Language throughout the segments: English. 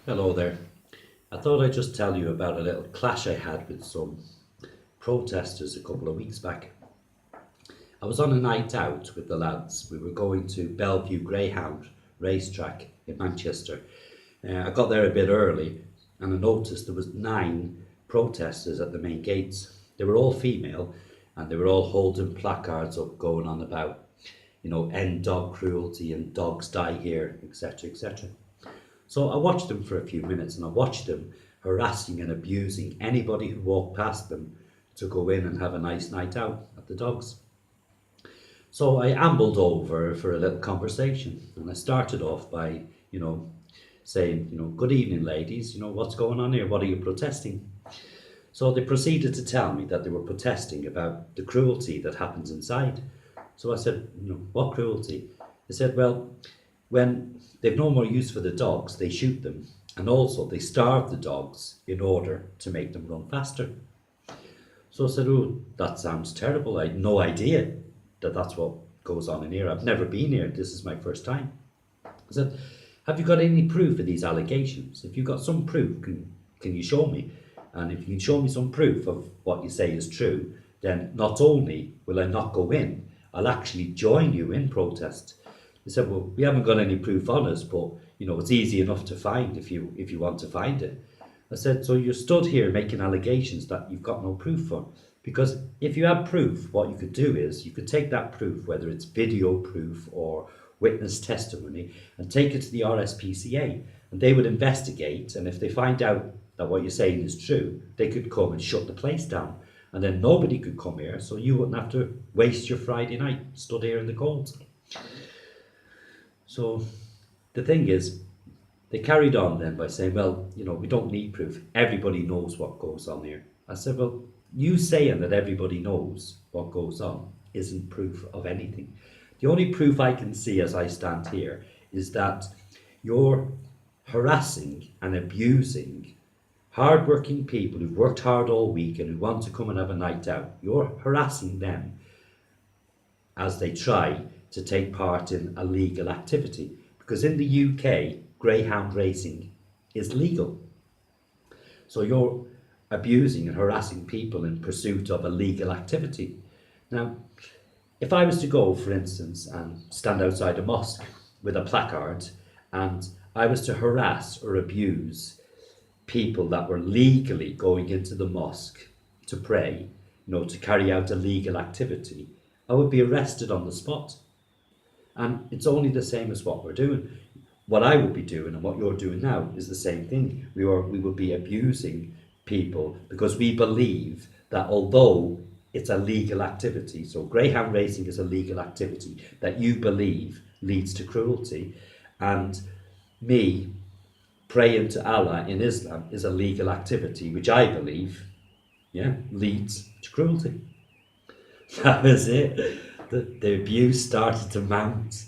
Hello there. I thought I'd just tell you about a little clash I had with some protesters a couple of weeks back. I was on a night out with the lads. We were going to Bellevue Greyhound racetrack in Manchester. I got there a bit early and I noticed there was 9 protesters at the main gates. They were all female and they were all holding placards up going on about, end dog cruelty and dogs die here, etc., etc. So I watched them for a few minutes and I watched them harassing and abusing anybody who walked past them to go in and have a nice night out at the dogs. So I ambled over for a little conversation and I started off by, saying, good evening ladies, what's going on here? What are you protesting? So they proceeded to tell me that they were protesting about the cruelty that happens inside. So I said, what cruelty? They said, well, when they've no more use for the dogs, they shoot them. And also they starve the dogs in order to make them run faster. So I said, oh, that sounds terrible. I had no idea that that's what goes on in here. I've never been here. This is my first time. I said, have you got any proof of these allegations? If you've got some proof, can you show me? And if you can show me some proof of what you say is true, then not only will I not go in, I'll actually join you in protest. They said, well, we haven't got any proof on us, but it's easy enough to find if you want to find it. I said, so you're stood here making allegations that you've got no proof for. Because if you had proof, what you could do is you could take that proof, whether it's video proof or witness testimony, and take it to the RSPCA, and they would investigate. And if they find out that what you're saying is true, they could come and shut the place down. And then nobody could come here, so you wouldn't have to waste your Friday night stood here in the cold. So the thing is, they carried on then by saying, well, we don't need proof. Everybody knows what goes on here. I said, well, you saying that everybody knows what goes on isn't proof of anything. The only proof I can see as I stand here is that you're harassing and abusing hard-working people who've worked hard all week and who want to come and have a night out. You're harassing them as they try to take part in a legal activity. Because in the UK, greyhound racing is legal. So you're abusing and harassing people in pursuit of a legal activity. Now, if I was to go, for instance, and stand outside a mosque with a placard and I was to harass or abuse people that were legally going into the mosque to pray, to carry out a legal activity, I would be arrested on the spot. And it's only the same as what we're doing. What I would be doing and what you're doing now is the same thing. We would be abusing people because we believe that although it's a legal activity, so greyhound racing is a legal activity that you believe leads to cruelty, and me praying to Allah in Islam is a legal activity which I believe, leads to cruelty. That was it. The abuse started to mount.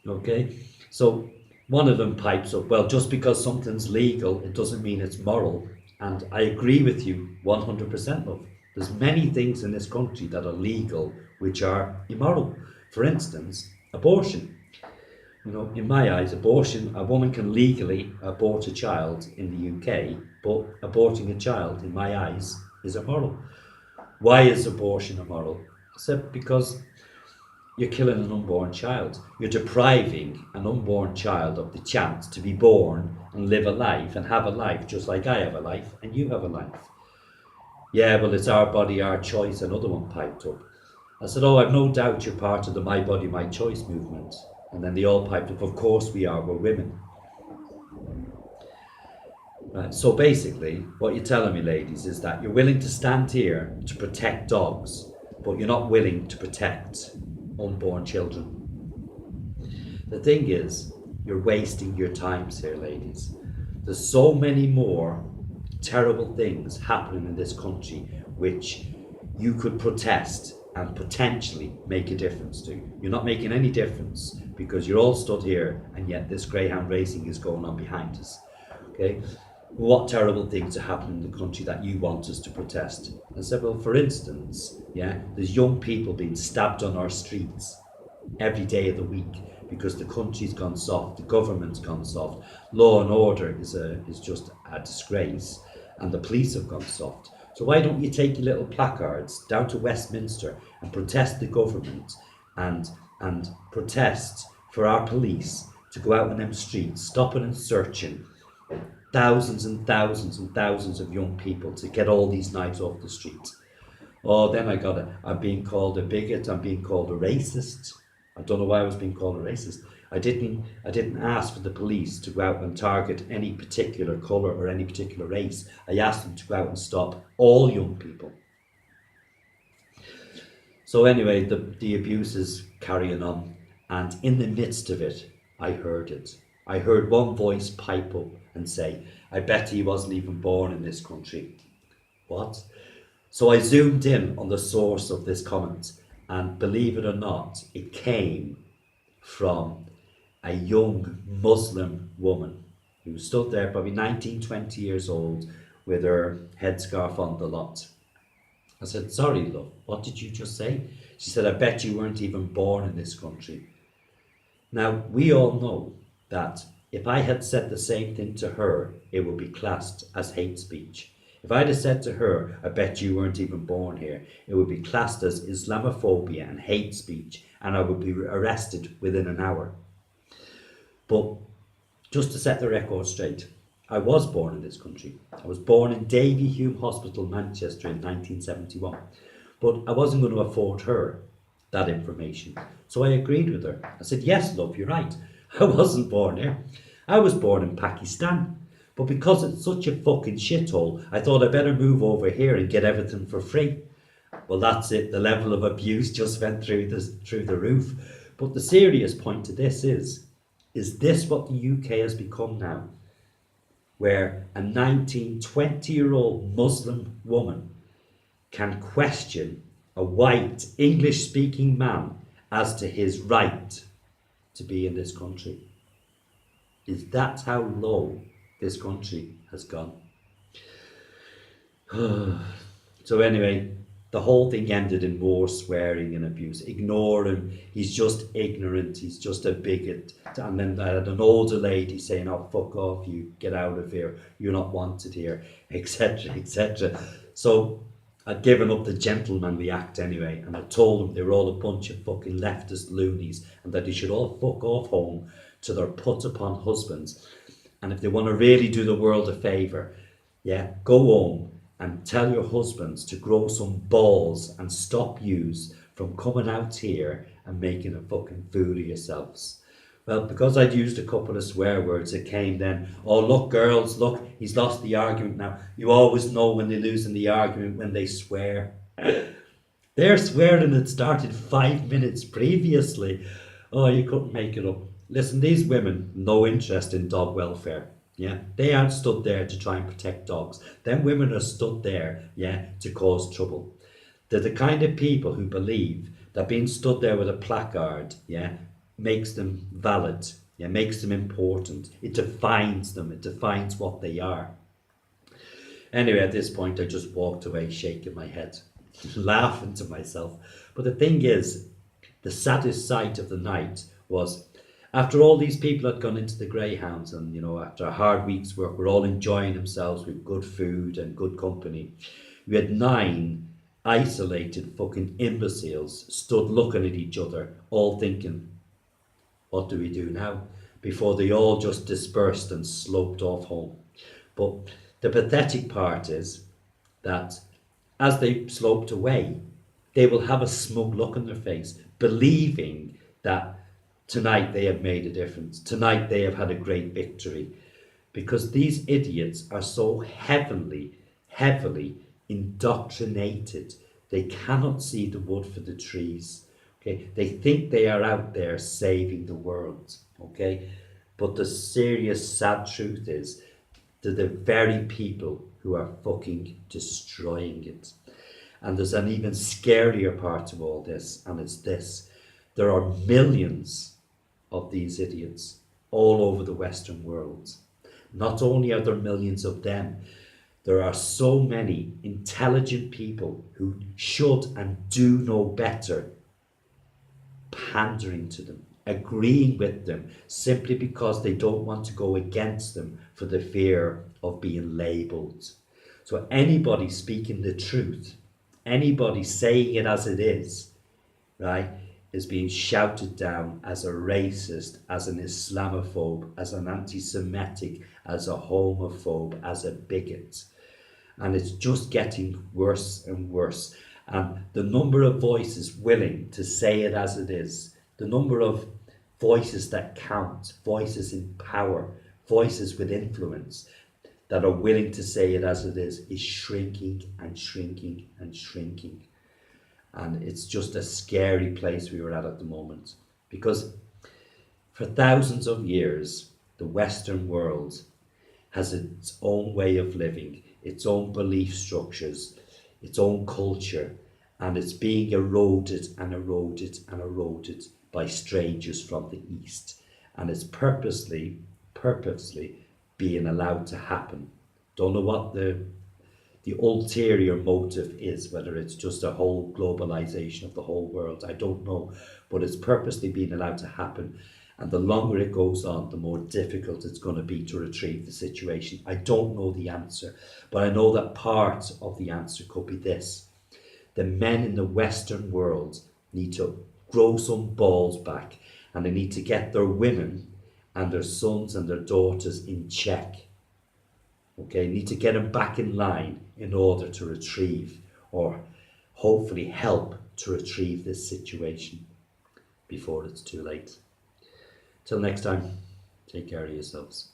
Okay, so one of them pipes up, well, just because something's legal, it doesn't mean it's moral. And I agree with you 100%, love. There's many things in this country that are legal which are immoral. For instance, abortion. In my eyes, abortion, a woman can legally abort a child in the UK, but aborting a child, in my eyes, is immoral. Why is abortion immoral? I said, because you're killing an unborn child. You're depriving an unborn child of the chance to be born and live a life and have a life just like I have a life and you have a life. Yeah, well, it's our body, our choice, another one piped up. I said, oh, I've no doubt you're part of the My Body, My Choice movement. And then they all piped up, of course we are, we're women. Right, so basically, what you're telling me, ladies, is that you're willing to stand here to protect dogs, but you're not willing to protect unborn children. The thing is, you're wasting your times here, ladies. There's so many more terrible things happening in this country which you could protest and potentially make a difference to. You're not making any difference because you're all stood here and yet this greyhound racing is going on behind us. Okay, what terrible things are happening in the country that you want us to protest? I said, well, for instance, there's young people being stabbed on our streets every day of the week because the country's gone soft, the government's gone soft, law and order is just a disgrace, and the police have gone soft. So why don't you take your little placards down to Westminster and protest the government, and protest for our police to go out on them streets, stopping and searching thousands and thousands and thousands of young people to get all these knives off the streets. Oh, then I'm being called a bigot, I'm being called a racist. I don't know why I was being called a racist. I didn't ask for the police to go out and target any particular colour or any particular race. I asked them to go out and stop all young people. So anyway, the abuse is carrying on, and in the midst of it, I heard it. I heard one voice pipe up and say, I bet he wasn't even born in this country. What? So I zoomed in on the source of this comment, and believe it or not, it came from a young Muslim woman who stood there, probably 19, 20 years old, with her headscarf on the lot. I said, sorry, love, what did you just say? She said, I bet you weren't even born in this country. Now, we all know that if I had said the same thing to her, it would be classed as hate speech. If I'd have said to her, I bet you weren't even born here, it would be classed as Islamophobia and hate speech, and I would be arrested within an hour. But just to set the record straight, I was born in this country. I was born in Davy Hume Hospital, Manchester in 1971. But I wasn't going to afford her that information. So I agreed with her. I said, yes, love, you're right. I wasn't born here. I was born in Pakistan. But because it's such a fucking shithole, I thought I better move over here and get everything for free. Well, that's it. The level of abuse just went through the roof. But the serious point to this is this what the UK has become now? Where a 19, 20-year-old Muslim woman can question a white English-speaking man as to his right to be in this country. Is that how low this country has gone? So anyway, the whole thing ended in more swearing and abuse. Ignore him, he's just ignorant, he's just a bigot. And then I had an older lady saying, oh, fuck off, you get out of here, you're not wanted here, etc, etc. So I'd given up the gentlemanly act anyway, and I told them they were all a bunch of fucking leftist loonies and that they should all fuck off home to their put-upon husbands. And if they want to really do the world a favour, yeah, go home and tell your husbands to grow some balls and stop yous from coming out here and making a fucking fool of yourselves. Well, because I'd used a couple of swear words, it came then, oh, look, girls, look, he's lost the argument now. You always know when they're losing the argument when they swear. Their swearing had started 5 minutes previously. Oh, you couldn't make it up. Listen, these women, no interest in dog welfare. Yeah, they aren't stood there to try and protect dogs. Them women are stood there, yeah, to cause trouble. They're the kind of people who believe that being stood there with a placard, yeah, makes them valid, yeah, makes them important. It defines them, it defines what they are. Anyway, at this point, I just walked away shaking my head, laughing to myself. But the thing is, the saddest sight of the night was, after all these people had gone into the Greyhounds and, you know, after a hard week's work, we're all enjoying themselves with good food and good company. We had 9 isolated fucking imbeciles stood looking at each other, all thinking, what do we do now? Before they all just dispersed and sloped off home. But the pathetic part is that as they sloped away, they will have a smug look on their face, believing that tonight they have made a difference. Tonight they have had a great victory. Because these idiots are so heavily indoctrinated. They cannot see the wood for the trees. Okay, they think they are out there saving the world. Okay, but the serious, sad truth is they're the very people who are fucking destroying it. And there's an even scarier part of all this, and it's this: there are millions of these idiots all over the Western world. Not only are there millions of them, there are so many intelligent people who should and do know better pandering to them, agreeing with them simply because they don't want to go against them for the fear of being labelled. So anybody speaking the truth, anybody saying it as it is, right, is being shouted down as a racist, as an Islamophobe, as an anti-Semitic, as a homophobe, as a bigot. And it's just getting worse and worse. And the number of voices willing to say it as it is, the number of voices that count, voices in power, voices with influence that are willing to say it as it is shrinking and shrinking and shrinking. And it's just a scary place we are at the moment, because for thousands of years the Western world has its own way of living, its own belief structures, its own culture, and it's being eroded and eroded and eroded by strangers from the East. And it's purposely being allowed to happen. Don't know what the ulterior motive is, whether it's just a whole globalization of the whole world, I don't know, but it's purposely being allowed to happen. And the longer it goes on, the more difficult it's going to be to retrieve the situation. I don't know the answer, but I know that part of the answer could be this: the men in the Western world need to grow some balls back, and they need to get their women and their sons and their daughters in check. Okay, need to get them back in line in order to retrieve, or hopefully help to retrieve, this situation before it's too late. Till next time, take care of yourselves.